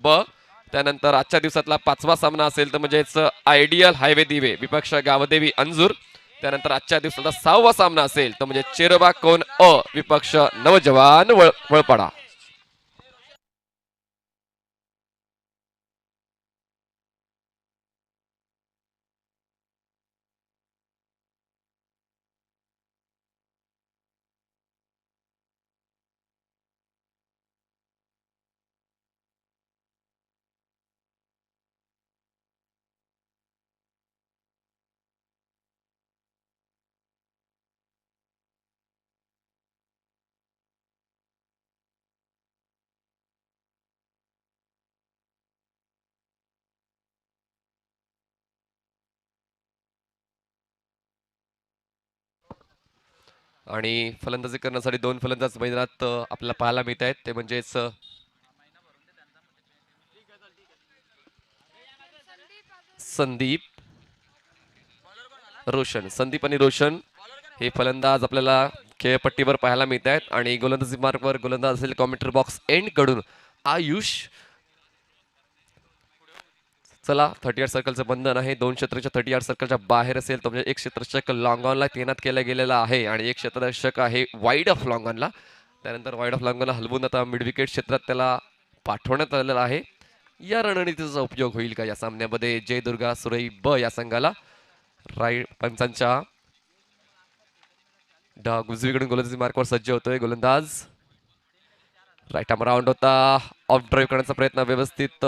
ब. त्यानंतर आजच्या दिवसातला 5वा सामना असेल तर म्हणजेच आयडियल हायवे दिवे विपक्ष गावदेवी अंजूर. त्यानंतर आजच्या दिवसाचा 6वा सामना असेल तर म्हणजे चेरोबा कोण अ विपक्ष नवजवान वळपाडा. आणि फलंदाजी करण्यासाठी दोन फलंदाज मैदानात आपल्याला पाहायला मिळत आहेत ते म्हणजेच संदीप रोशन. संदीप आणि रोशन हे फलंदाज आपल्याला खेळपट्टीवर पाहायला मिळत आहेत आणि गोलंदाजी मार्कवर गोलंदाज असेल कॉमेंट्री बॉक्स एंड कडून आयुष. चला 30 सर्कलचं बंधन आहे. 2 क्षेत्ररक्षक 30 सर्कलच्या बाहेर असेल तर म्हणजे एक क्षेत्ररक्षक लॉंग ऑनला तैनात केला गेलेला आहे आणि एक क्षेत्ररक्षक आहे वाईड ऑफ लॉंग ऑनला. त्यानंतर वाईड ऑफ लॉंग ऑनला हलवून आता मिड विकेट क्षेत्रात त्याला पाठवण्यात आलेला आहे. या रणनीतीचा उपयोग होईल का या सामन्यामध्ये जय दुर्गा सुरई ब या संघाला. राईट पंचांच्या डाग उजवीकडून गोलंदाजी मार्कवर सज्ज होतोय गोलंदाज. राईट आर्म राऊंड होता. ऑफ ड्राईव्ह करण्याचा प्रयत्न व्यवस्थित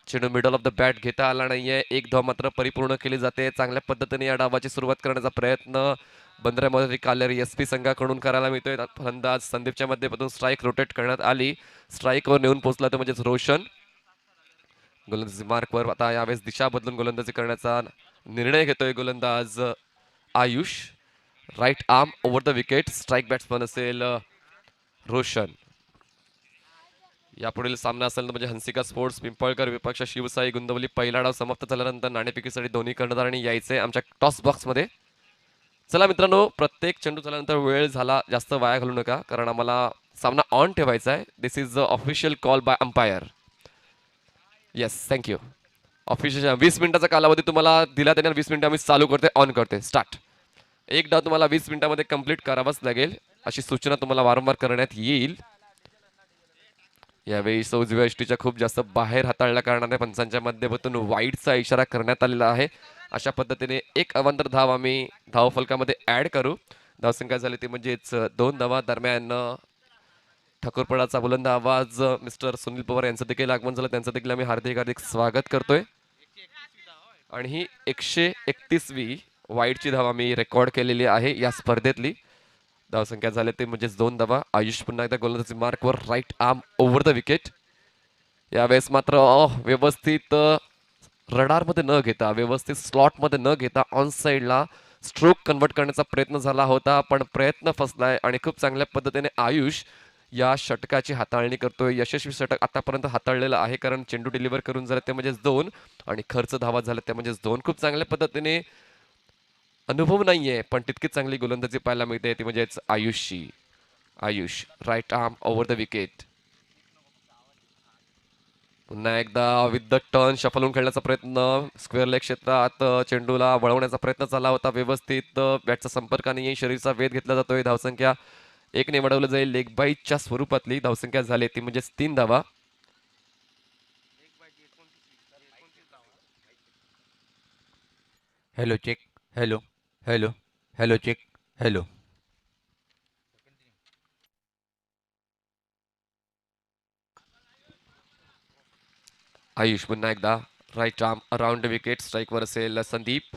चेंडू मिडल ऑफ द बॅट घेता आला नाहीये. एक धाव मात्र परिपूर्ण केली जाते. चांगल्या पद्धतीने या डावाची सुरुवात करण्याचा प्रयत्न बंदऱ्यामध्ये कालेरी एस पी संघाकडून करायला मिळतोय. फलंदाज संदीपच्या माध्यमातून स्ट्राईक रोटेट करण्यात आली. स्ट्राईकवर नेऊन पोहोचला तर म्हणजेच रोशन. गोलंदाजी मार्कवर आता यावेळेस दिशा बदलून गोलंदाजी करण्याचा निर्णय घेतोय गोलंदाज Ayush. Right arm over the wicket. Strike batsman असेल रोशन. यापुढील सामना असेल म्हणजे हंसिका स्पोर्ट्स पिंपळकर विपक्ष शिवसाई गुंदवली. पहिला डाव समाप्त झाल्यानंतर नाणेफेकीसाठी दोन्ही कर्णधारांनी यायचे आमच्या टॉस बॉक्समध्ये. चला मित्रांनो, प्रत्येक चेंडू झाल्यानंतर वेळ झाला जास्त वाया घालू नका कारण आम्हाला सामना ऑन ठेवायचा आहे. This is the official call by umpire. Yes thank you. Official 20 मिनिटाचा कालावधी तुम्हाला दिला त्याने 20 मिनिटं आम्ही चालू करते ऑन करते स्टार्ट. एक डाव तुम्हाला 20 मिनिटांमध्ये कंप्लीट करावाच लागेल अशी सूचना तुम्हाला वारंवार करण्यात येईल. यावेळी उजव्या यष्टीच्या खूप जास्त बाहेर हाताळल्या कारणाने पंचांच्या माध्यमातून वाईडचा इशारा करण्यात आलेला आहे. अशा पद्धतीने एक अवांतर धाव आम्ही धावफलकामध्ये ऍड करू. धावसंख्या झाली ती म्हणजेच 2 धावा. दरम्यान ठाकूरपडाचा बुलंद आवाज मिस्टर सुनील पवार यांचं देखील आगमन झालं. त्यांचं देखील आम्ही हार्दिक हार्दिक स्वागत करतोय. आणि ही 131वी वाईडची धाव आम्ही रेकॉर्ड केलेली आहे या स्पर्धेतली. धावसंख्या झाले ते म्हणजेच 2 धावा. आयुष पुन्हा एकदा गोलंदाजी मार्कवर right arm over the wicket. यावेळेस मात्र व्यवस्थित रडारमध्ये न घेता व्यवस्थित स्लॉटमध्ये न घेता ऑन साईडला स्ट्रोक कन्वर्ट करण्याचा प्रयत्न झाला होता पण प्रयत्न फसलाय आणि खूप चांगल्या पद्धतीने आयुष या षटकाची हाताळणी करतोय. यशस्वी षटक आतापर्यंत हाताळलेलं आहे कारण चेंडू डिलिव्हर करून झाले ते म्हणजेच 2 आणि खर्च धावा झाले ते म्हणजेच 2. खूप चांगल्या पद्धतीने अनुभव नाहीये पण तितकी चांगली गोलंदाजी पाहायला मिळते ती म्हणजेच आयुषची. Ayush right arm over the wicket. पुन्हा एकदा विथ द टर्न शफलून खेळण्याचा प्रयत्न. स्क्वेअर लेग क्षेत्रात चेंडूला वळवण्याचा प्रयत्न झाला होता. व्यवस्थित बॅटचा संपर्क आणि शरीरचा वेध घेतला जातोय. धावसंख्या 1 ने वाढवलं जाईल. लेग बाईटच्या स्वरूपातली धावसंख्या झाली ती म्हणजेच 3 धावा. Hello check. Hello hello hello check. Hello. Ayush पुन्हा एकदा राईट आर्म अराउंड विकेट. स्ट्राईकवर असेल संदीप.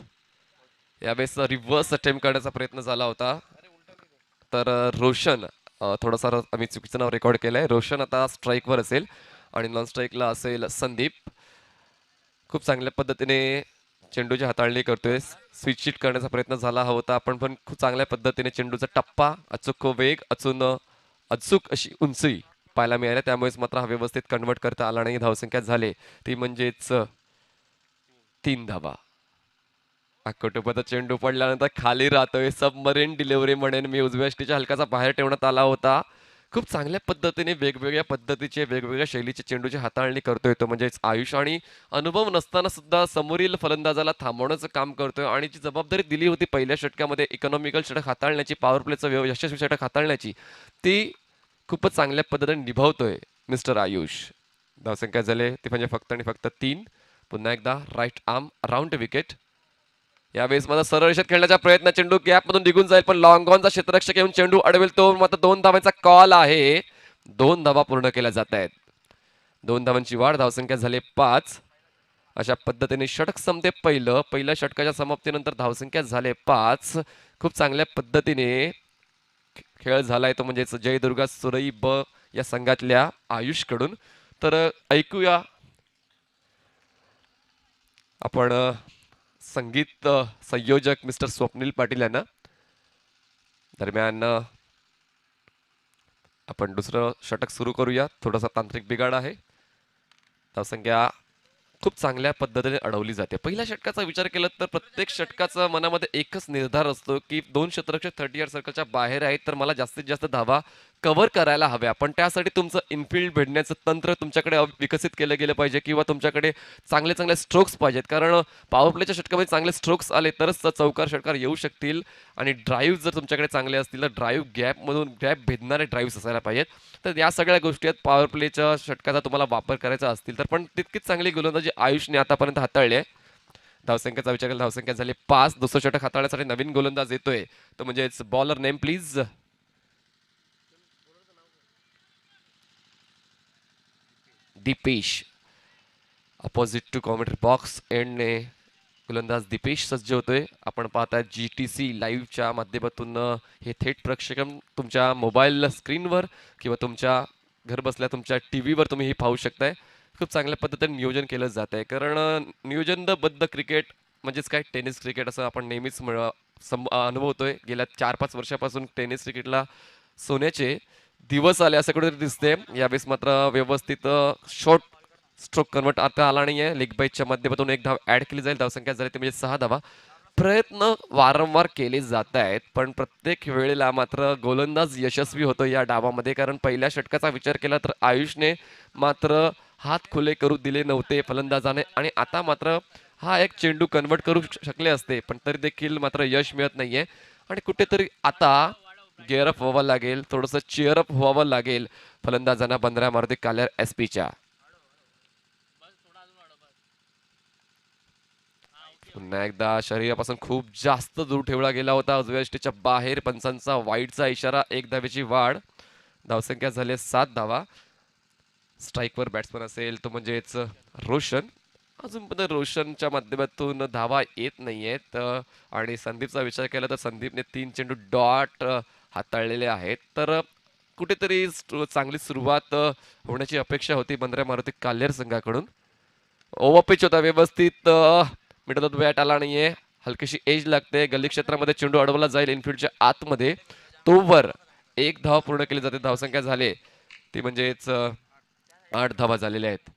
यावेळेस रिव्हर्स अटेम्प्ट करण्याचा प्रयत्न झाला होता तर रोशन थोडासा आम्ही चुकीचं नाव रेकॉर्ड केलंय. रोशन आता स्ट्राईकवर असेल आणि नॉन स्ट्राईकला असेल संदीप. खूप चांगल्या पद्धतीने चेंडूची हाताळणी करतोय. स्विच शीट करण्याचा प्रयत्न झाला होता पण खूप चांगल्या पद्धतीने चेंडूचा टप्पा अचूक वेग अचूक अशी उंची पाहायला मिळाल्या. त्यामुळेच मात्र हा व्यवस्थित कन्वर्ट करता आला नाही. धावसंख्या झाले ती म्हणजेच 3 धावा. कुटुंबाचा चेंडू पडल्यानंतर खाली राहतोय. सबमरीन डिलिव्हरी म्हणेन मी. उजव्या यष्टीच्या हलकाचा बाहेर ठेवण्यात आला होता. खूप चांगल्या पद्धतीने वेगवेगळ्या पद्धतीचे वेगवेगळ्या शैलीचे चेंडूची हाताळणी करतोय तो म्हणजेच आयुष आणि अनुभव नसताना सुद्धा समोरील फलंदाजाला थांबवण्याचं काम करतोय आणि जी जबाबदारी दिली होती पहिल्या षटकामध्ये इकॉनॉमिकल षटक हाताळण्याची पॉवर प्लेचं यशस्वी षटक हाताळण्याची ती खूपच चांगल्या पद्धतीने निभावतोय मिस्टर आयुष. धावसंख्या झाले ते म्हणजे फक्त आणि फक्त 3. पुन्हा एकदा राईट आर्म राऊंड विकेट. यावेळेस माझा सरळ रेषेत खेळण्याचा प्रयत्न चेंडू गॅप मधून निघून जाईल पण लॉंग ऑनचा क्षेत्ररक्षक येऊन चेंडू अडवेल तो मात्र 2 धावांचा कॉल आहे. 2 धावा पूर्ण केल्या जात आहेत. 2 धावांची वाढ धावसंख्या झाली 5. अशा पद्धतीने षटक संपते पहिल्या षटकाच्या समाप्तीनंतर धावसंख्या झाले 5. खूप चांगल्या पद्धतीने खेळ झालाय तो म्हणजेच जयदुर्गा सुरई ब या संघातल्या आयुष कडून. तर ऐकूया आपण संगीत संयोजक मिस्टर स्वप्नील पाटील यांना. दरम्यान आपण दुसरं षटक सुरू करूया. थोडासा तांत्रिक बिघाड आहे. धावसंख्या खूप चांगल्या पद्धतीने अडवली जाते. पहिल्या षटकाचा विचार केला तर प्रत्येक षटकाचा मनामध्ये एकच निर्धार असतो की 2 क्षेत्ररक्षक 30 यार्ड सर्कलच्या बाहेर आहेत तर मला जास्तीत जास्त धावा कव्हर करायला हव्या. पण त्यासाठी तुमचं इनफिल्ड भेटण्याचं तंत्र तुमच्याकडे विकसित केलं गेलं पाहिजे किंवा तुमच्याकडे चांगले चांगले स्ट्रोक्स पाहिजेत. कारण पॉवर प्लेच्या षटकामध्ये चांगले स्ट्रोक्स आले तरच चौकार षटकार येऊ शकतील आणि ड्राईव्ह जर तुमच्याकडे चांगले असतील तर ड्राईव्ह गॅपमधून गॅप भेदणारे ड्राईव्ह असायला पाहिजेत. तर या सगळ्या गोष्टी आहेत पॉवर प्लेच्या षटकाचा तुम्हाला वापर करायचा असतील तर. पण तितकीच चांगली गोलंदाजी आयुषने आतापर्यंत हाताळली आहे. धावसंख्येचा विचार केला धावसंख्या झाली 5. दुसरं षटक हाताळण्यासाठी नवीन गोलंदाज येतोय तो म्हणजेच bowler name please. Deepesh opposite to commentary box एंडने गोलंदाज दीपेश सज्ज होतोय. आपण पाहताय GTC लाईव्हच्या माध्यमातून हे थेट प्रक्षेपण तुमच्या मोबाईल स्क्रीनवर किंवा तुमच्या घर बसल्या तुमच्या टीव्हीवर तुम्ही हे पाहू शकताय. खूप चांगल्या पद्धतीने नियोजन केलं जात आहे कारण नियोजनबद्ध क्रिकेट म्हणजेच काय टेनिस क्रिकेट असं आपण नेहमीच अनुभवतोय. गेल्या 4-5 वर्षापासून टेनिस क्रिकेटला सोन्याचे दिवस आले असं कुठेतरी दिसते. यावेळेस मात्र व्यवस्थित शॉर्ट स्ट्रोक कन्वर्ट आता आला नाहीये. लेग बाईटच्या माध्यमातून एक धाव ऍड केली जाईल. धावसंख्या झाली ती म्हणजे 6 धावा. प्रयत्न वारंवार केले जात आहेत पण प्रत्येक वेळेला मात्र गोलंदाज यशस्वी होतो या डावामध्ये. कारण पहिल्या षटकाचा विचार केला तर आयुषने मात्र हात खुले करू दिले नव्हते फलंदाजाने आणि आता मात्र हा एक चेंडू कन्वर्ट करू शकले असते पण तरी देखील मात्र यश मिळत नाहीये. आणि कुठेतरी आता गेअरअप व्हावं लागेल थोडंसं चेअरअप व्हावं लागेल फलंदाजांना 15 मारुती काल्यार SP च्या. पुन्हा एकदा शरीरापासून खूप जास्त दूर ठेवला गेला होता उजव्या यष्टीच्या बाहेर. पंचांचा वाईटचा इशारा. 1 धावेची वाढ. धावसंख्या झाली 7 धावा. स्ट्राईकवर बॅट्समन असेल तो म्हणजेच रोशन. अजून पण रोशनच्या माध्यमातून धावा येत नाहीयेत आणि संदीपचा विचार केला तर संदीपने 3 चेंडू डॉट हाताळलेले आहेत. तर कुठेतरी चांगली सुरुवात होण्याची अपेक्षा होती बंद्रा मारुती काल्हेर संघाकडून. ओव्हरपिच होता व्यवस्थित. मिडल ऑफ बॅट आला नाहीये. हलकीशी एज लागते. गल्ली क्षेत्रामध्ये चेंडू अडवला जाईल इनफिल्डच्या आतमध्ये. तोवर 1 धाव पूर्ण केली जाते. धावसंख्या झाले ती म्हणजेच 8 धावा झालेल्या आहेत.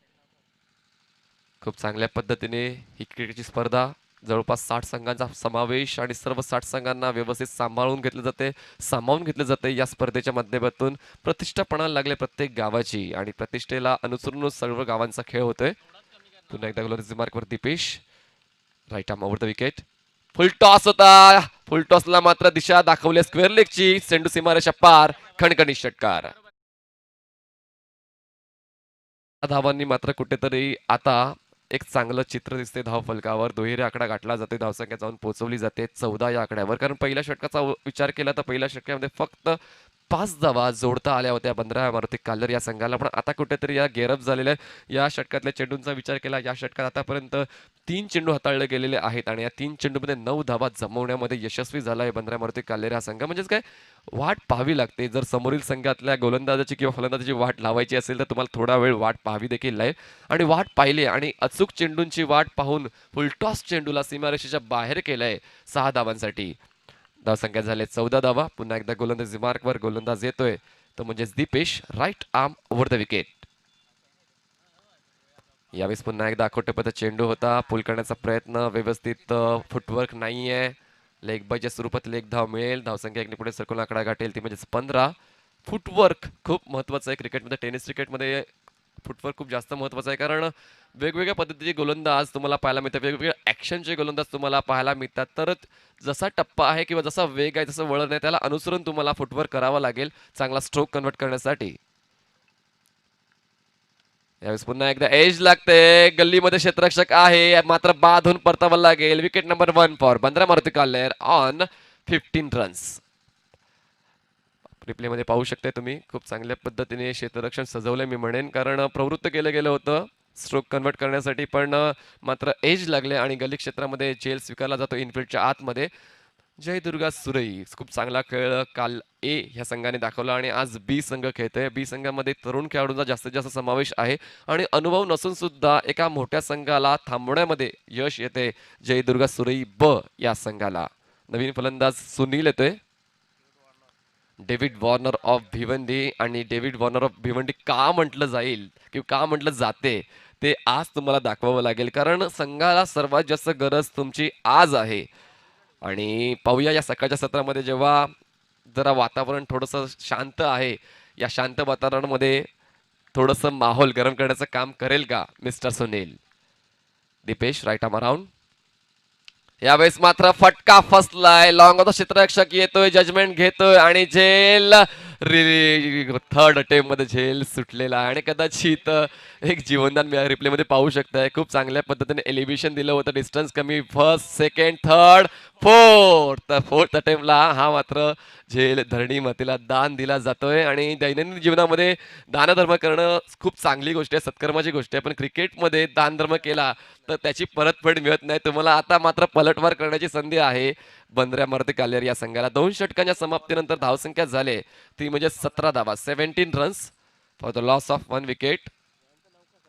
खूप चांगल्या पद्धतीने ही क्रिकेटची स्पर्धा जवळपास 60 संघांचा समावेश आणि सर्व 60 संघांना व्यवस्थित सांभाळून घेतलं जाते सामावून घेतलं जाते. या स्पर्धेच्या माध्यमातून प्रतिष्ठा पणाला लागले प्रत्येक गावाची आणि प्रतिष्ठेला अनुसरून सर्व गावांचा खेळ होतोय. पुन्हा एकदा गोलंदाजी मार्कवर Deepesh. Right arm over the wicket. Full toss होता. फुल टॉसला मात्र दिशा दाखवली स्क्वेअर लेगची. चेंडू सीमारेषा पार. खणखणीत षटकार. धावांनी मात्र कुठेतरी आता एक चांगलं चित्र दिसते धाव फलकावर. दुहेरी आकडा गाठला जाते. धावसंख्या जाऊन पोहोचवली जाते 14 या आकड्यावर. कारण पहिल्या षटकाचा विचार केला तर पहिल्या षटकामध्ये फक्त 5 धावा जोडता आल्या होत्या 15 मारुती काल्हेर या संघाला. पण आता कुठेतरी या गेअरअप झालेल्या या षटकातल्या चेंडूंचा विचार केला या षटकात आतापर्यंत 3 चेंडू हाताळले गेलेले आहेत आणि या 3 चेंडूमध्ये 9 धावा जमवण्यामध्ये यशस्वी झाला आहे 15 मारुती काल्हेर हा संघ. म्हणजेच काय वाट पाहावी लागते. जर समोरील संघातल्या गोलंदाजाची किंवा फलंदाजाची वाट लावायची असेल तर तुम्हाला थोडा वेळ वाट पाहावी देखील लागेल आणि वाट पाहिली आणि अचूक चेंडूंची वाट पाहून फुलटॉस चेंडूला सीमारेषेच्या बाहेर केलंय 6 धावांसाठी. धावसंख्या झाले 14 धावा. पुन्हा एकदा गोलंदाजी मार्कवर गोलंदाज येतोय तो म्हणजेच Deepesh. Right arm over the wicket. यावेळेस पुन्हा एकदा अकोटपद चेंडू होता. पुल करण्याचा प्रयत्न व्यवस्थित फुटवर्क नाहीये. लेग बायच्या स्वरूपात लेग धाव मिळेल. धावसंख्या एकने पुढे सरकून आकडा गाठेल ती म्हणजेच 15. फुटवर्क खूप महत्वाचं आहे क्रिकेटमध्ये. टेनिस क्रिकेटमध्ये फुटवर्क खूप जास्त महत्वाचं आहे, कारण वेगवेगळ्या पद्धतीचे गोलंदाज तुम्हाला पाहायला मिळतात, वेगवेगळ्या ॲक्शनचे गोलंदाज तुम्हाला पाहायला मिळतात. तर जसा टप्पा आहे किंवा जसा वेग आहे, जसं वळण आहे, त्याला अनुसरून तुम्हाला फुटवर्क करावं लागेल चांगला स्ट्रोक कन्वर्ट करण्यासाठी. यावेळेस पुन्हा एकदा एज लागते, गल्लीमध्ये क्षेत्ररक्षक आहे, मात्र बाधून परतावं लागेल. Wicket number 1 for Bandra Maruti काल्लेर ऑन 15 रन्स. रिप्लेमध्ये पाहू शकता तुम्ही, खूप चांगल्या पद्धतीने क्षेत्ररक्षण सजवलंय मी म्हणेन, कारण प्रवृत्त केलं गेलं होतं स्ट्रोक कन्वर्ट करण्यासाठी, पण मात्र एज लागले आणि गल्ली क्षेत्रामध्ये झेल स्वीकारला जातो इनफिल्डच्या आतमध्ये. जय दुर्गा सुरई खूप चांगला खेळ काल ए ह्या संघाने दाखवला आणि आज बी संघ खेळतोय. बी संघामध्ये तरुण खेळाडूंचा जास्तीत जास्त समावेश आहे आणि अनुभव नसून सुद्धा एका मोठ्या संघाला थांबवण्यामध्ये यश येते जय दुर्गा सुरई ब या संघाला. नवीन फलंदाज सुनील येतोय, डेव्हिड वॉर्नर ऑफ भिवंडी. आणि डेव्हिड वॉर्नर ऑफ भिवंडी का म्हटलं जाईल किंवा का म्हटलं जाते ते आज तुम्हाला दाखवावं लागेल, कारण संघाला सर्वात जास्त गरज तुमची आज आहे. आणि पाहूया या सकाळच्या सत्रामध्ये, जेव्हा जरा वातावरण थोडंसं शांत आहे, या शांत वातावरणामध्ये थोडंसं माहोल गरम करण्याचं काम करेल का mister Sunil. Deepesh right arm around. यावेळेस मात्र फटका फसलाय, लॉंग ऑफ द क्षेत्ररक्षक येतोय, जजमेंट घेतोय आणि झेल थर्ड अटेम्प्ट मध्ये झेल सुटलेला आहे आणि कदाचित एक जीवनदान रिप्ले मध्ये पाहू शकताय. खूप चांगल्या पद्धतीने एलिव्हेशन दिलं होतं, डिस्टन्स कमी, फर्स्ट सेकंड थर्ड फोर्थ. तर फोर्थ अटेम्प्टला हा मात्र झेल धरणी मातेला दान दिला जातोय. आणि दैनंदिन जीवनामध्ये दानधर्म करणं खूप चांगली गोष्ट आहे, सत्कर्माची गोष्ट आहे, पण क्रिकेटमध्ये दानधर्म केला तर त्याची परतफेड मिळत नाही तुम्हाला. आता मात्र पलटवार करण्याची संधी आहे बंद्रा मारुती काल्लेर या संघाला. 2 षटकांच्या समाप्तीनंतर धावसंख्या झाले ती म्हणजे 17 धावा, 17 runs for the loss of 1 wicket.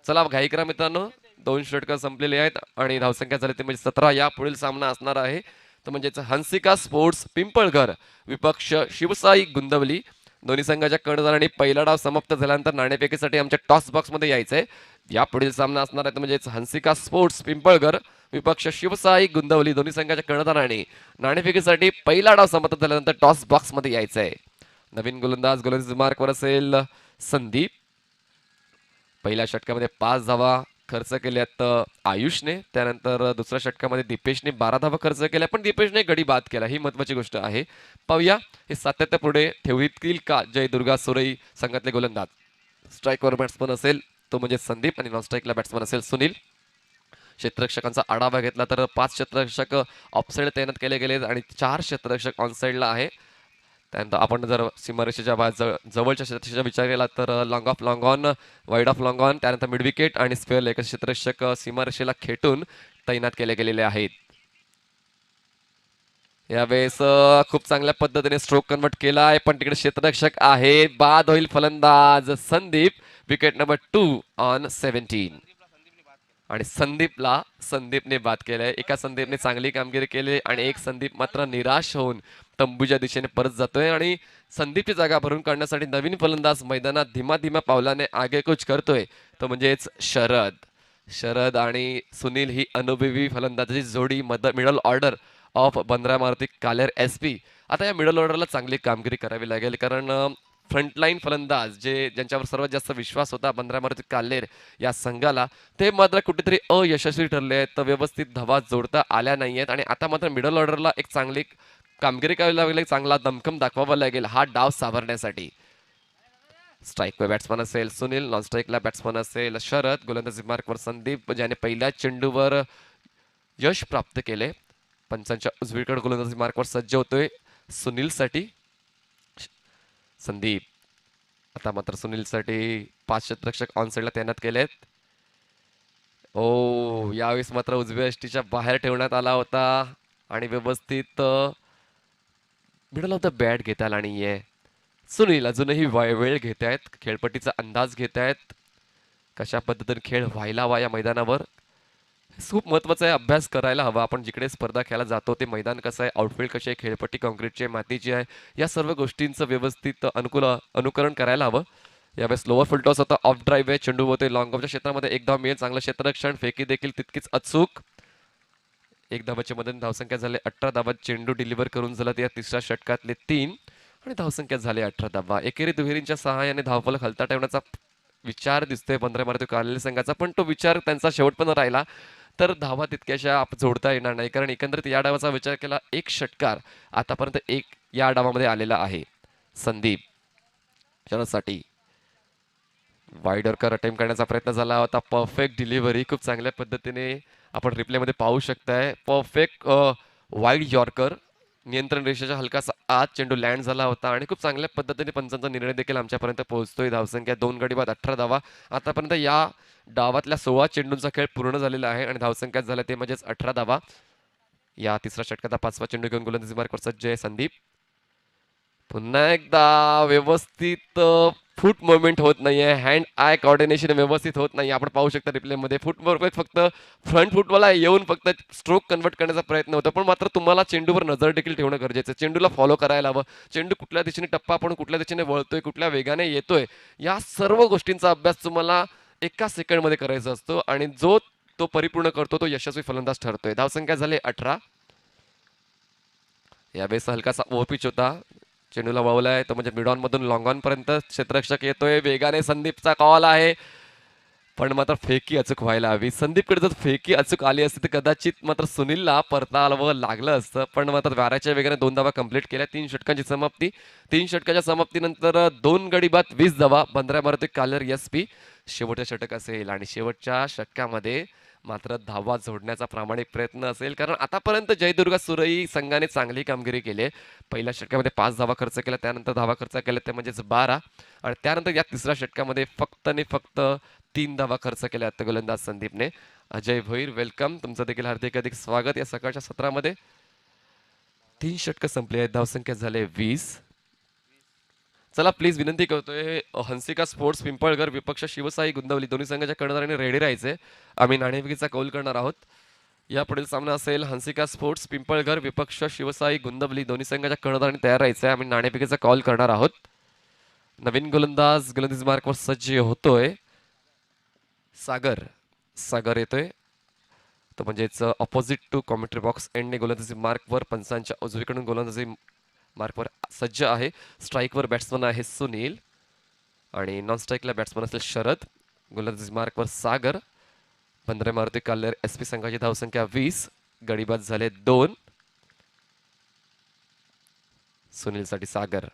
चला घाई करा मित्रांनो, 2 षटकं संपलेली आहेत आणि धावसंख्या झाली ती म्हणजे 17. या पुढील सामना असणार आहे तो म्हणजेच हंसिका स्पोर्ट्स पिंपळघर विपक्ष शिवसाई गुंदवली. दोन्ही संघाच्या कर्णधारांनी पहिला डाव समाप्त झाल्यानंतर नाणेफेकीसाठी आमच्या टॉस बॉक्समध्ये यायचंय. या पुढील सामना असणार आहे तो म्हणजेच हंसिका स्पोर्ट्स पिंपळघर विपक्ष शिवसाई गुंदवली. दोन्ही संघाच्या कर्णधारांनी नाणेफेकीसाठी पहिला डाव समाप्त झाल्यानंतर टॉस बॉक्समध्ये यायचंय. नवीन गोलंदाज मार्कवर असेल संदीप. पहिल्या षटकामध्ये 5 धावा खर्च केल्यात आयुषने, त्यानंतर दुसऱ्या षटकामध्ये दीपेशने 12 धावा खर्च केल्या, पण दीपेशने गडी बाद केला, ही महत्वाची गोष्ट आहे. पाहूया हे सातत्य पुढे ठेवतील का जय दुर्गा सुरई संघातले गोलंदाज. स्ट्राईकवर बॅट्समन असेल तो म्हणजे संदीप आणि नॉन स्ट्राईकला बॅट्समन असेल सुनील. क्षेत्ररक्षकांचा आढावा घेतला तर 5 क्षेत्ररक्षक ऑफसाईड तैनात केले गेले आणि 4 क्षेत्ररक्षक ऑनसाईडला आहे. त्यानंतर आपण जर सीमारेषेच्या जवळच्या क्षेत्ररक्षकाचा विचार केला तर long of long on, wide of long on, त्यानंतर मिड विकेट आणि स्क्वेअर लेग क्षेत्ररक्षक सीमारेषेला खेटून तैनात केले गेलेले आहेत. यावेळेस खूप चांगल्या पद्धतीने स्ट्रोक कन्वर्ट केला आहे, पण तिकडे क्षेत्ररक्षक आहे, बाद होईल फलंदाज संदीप. Wicket number 2 on 17. आणि संदीपने बाद केलंय. एका संदीपने चांगली कामगिरी केली आणि एक संदीप मात्र निराश होऊन तंबूच्या दिशेने परत जातोय. आणि संदीपची जागा भरून काढण्यासाठी नवीन फलंदाज मैदानात धीमा धीमा पावलाने आगेकूच करतोय तो म्हणजेच शरद आणि सुनील ही अनुभवी फलंदाजाची जोडी middle order of Bandra Maruti काल्लेर SP. आता या मिडल ऑर्डरला चांगली कामगिरी करावी लागेल, कारण फ्रंटलाईन फलंदाज ज्यांच्यावर सर्वात जास्त विश्वास होता बंद्रा मारुती काल्लेर या संघाला, ते मात्र कुठेतरी अयशस्वी ठरले आहेत, तर व्यवस्थित धावा जोडता आल्या नाही आहेत. आणि आता मात्र मिडल ऑर्डरला एक चांगली कामगिरी करावी लागेल, चांगला दमखम दाखवावा लागेल हा डाव सावरण्यासाठी. स्ट्राईकवर बॅट्समन असेल सुनील, नॉन स्ट्राईकला बॅट्समन असेल शरद. गोलंदाजी मार्कवर संदीप ज्याने पहिल्या चेंडूवर यश प्राप्त केले. पंचांच्या उजवीकडे गोलंदाजी मार्कवर सज्ज होतोय सुनीलसाठी संदीप. आता मात्र सुनीलसाठी 5 क्षेत्ररक्षक ऑनसाईडला तैनात केलेत. यावेळेस मात्र उजव्या यष्टीच्या बाहेर ठेवण्यात आला होता आणि व्यवस्थित मिडल ऑफ द बॅट घेता आला नाहीये. सुनील अजूनही वेळ घेत आहेत, खेळपट्टीचा अंदाज घेत आहेत, कशा पद्धतीने खेळ व्हायला हवा या मैदानावर. खूप महत्वाचा आहे, अभ्यास करायला हवा. आपण जिकडे स्पर्धा खेळायला जातो ते मैदान कसं आहे, आउटफील्ड कशी आहे, खेळपट्टी कॉन्क्रीटची आहे, मातीची आहे, या सर्व गोष्टींचं व्यवस्थित अनुकरण करायला हवं. यावेळेस लोअर फुल टॉस होता, ऑफ ड्राईव्ह आहे, चेंडू होते लॉंग ऑफच्या क्षेत्रामध्ये, एक धाव मिळेल, चांगलं क्षेत्ररक्षण, फेकी देखील तितकीच अचूक. एक धावाच्या मध्ये धावसंख्या झाली 18 धावात चेंडू डिलिव्हर करून झाला या तिसऱ्या षटकातले 3. आणि धावसंख्या झाली 18 धावा. एकेरी दुहेरींच्या सहाय्याने धावफलक हलता ठेवण्याचा विचार दिसतोय पंधरा कालेली संघाचा, पण तो विचार त्यांचा शेवटपर्यंत राहिला तर धावा तितक्याशा जोडता येणार नाही, कारण एकंदरीत या डावाचा विचार केला एक षटकार आतापर्यंत एक या डावामध्ये आलेला आहे. संदीप साठी वाईड यॉर्कर अटेम्प्ट करण्याचा प्रयत्न झाला होता. परफेक्ट डिलिव्हरी खूप चांगल्या पद्धतीने आपण रिप्लेमध्ये पाहू शकताय. परफेक्ट वाईड यॉर्कर नियंत्रण रेषेच्या हलकासा आत चेंडू लँड झाला होता आणि खूप चांगल्या पद्धतीने पंचांचा निर्णय देखील आमच्यापर्यंत पोहोचतोय. धावसंख्या 2 गडी बाद 18 धावा. आतापर्यंत या डावातल्या 16 चेंडूंचा खेळ पूर्ण झालेला आहे आणि धावसंख्या झाल्या ते म्हणजेच 18 धावा. या तिसऱ्या षटकाचा 5वा चेंडू घेऊन गोलंदाजी मार्कवर सज्ज आहे संदीप. पुन्हा एकदा व्यवस्थित फूट मुवमेंट होत नाहीये, हँड आय कॉर्डिनेशन व्यवस्थित होत नाही. आपण पाहू शकता रिप्लेमध्ये फुटवर फक्त फ्रंट फुटवाला येऊन फक्त स्ट्रोक कन्वर्ट करण्याचा प्रयत्न होतो, पण मात्र तुम्हाला चेंडूवर नजर देखील ठेवणं गरजेचं आहे. चेंडूला फॉलो करायला हवं. चेंडू कुठल्या दिशेने टप्पा आपण कुठल्या दिशेने वळतोय, कुठल्या वेगाने येतोय, या सर्व गोष्टींचा अभ्यास तुम्हाला एका सेकंडमध्ये करायचा असतो आणि जो तो परिपूर्ण करतो तो यशस्वी फलंदाज ठरतोय. धावसंख्या झाली 18. यावेळेस हलकासा ओव्हरपिच होता. चेंडूला वळवलाय तो म्हणजे मिड ऑन मधून लॉंग ऑन पर्यंत क्षेत्ररक्षक येतोय. वेगाने संदीपचा कॉल आहे, पण मात्र फेकी अचूक व्हायला हवी. संदीपकडे जर फेकी अचूक आली असती तर कदाचित मात्र सुनीलला परतावं लागलं असतं, पण मात्र वाऱ्याच्या वेगाने 2 धावा कंप्लीट केल्या. 3 षटकांची समाप्ती. 3 षटकाच्या समाप्तीनंतर 2 गडी बाद 20 धावा. बंदरा मारुती कालर SP शेवटचं षटक असेल आणि शेवटच्या षटकामध्ये मात्र धावा जोडण्याचा प्रामाणिक प्रयत्न असेल, कारण आतापर्यंत जयदुर्गा सुरई संघाने चांगली कामगिरी केली आहे. पहिल्या षटकामध्ये 5 धावा खर्च केल्या, त्यानंतर धावा खर्च केल्या ते म्हणजेच 12 आणि त्यानंतर या तिसऱ्या षटकामध्ये फक्त आणि फक्त 3 धावा खर्च केल्या गोलंदाज संदीपने. अजय भोईर वेलकम, तुमचं देखील हार्दिक स्वागत या सकाळच्या सत्रामध्ये. 3 षटकं संपली आहेत, धावसंख्या झाले 20. चला प्लीज विनंती करतोय, हंसिका स्पोर्ट्स पिंपळघर विपक्ष शिवसाई गुंदवली दोन्ही संघाच्या कर्णधाराने रेडी राहायचे. आम्ही नाणेफेकीचा कौल करणार आहोत. या पुढील सामना असेल हंसिका स्पोर्ट्स पिंपळघर विपक्ष शिवसाई गुंदवली दोन्ही संघाच्या कर्णधाराने तयार राहायचंय. आम्ही नाणेफेकीचा कॉल करणार आहोत. नवीन गोलंदाज मार्कवर सज्ज होतोय. सागर येतोय, तो म्हणजेच ऑपोजिट टू कॉमेंट्री बॉक्स एंडने गोलंदाजी मार्कवर पंचांच्या उजवीकडून गोलंदाजी मार्कवर सज्ज आहे. स्ट्राईकवर बॅट्समन आहे सुनील आणि नॉन स्ट्राईकला बॅट्समन असेल शरद. गोलंदाजी मार्कवर सागर. बंदरे मारुती काल्लेर SP संघाची धावसंख्या 20. गडीबाद झाले 2. सुनीलसाठी सागर.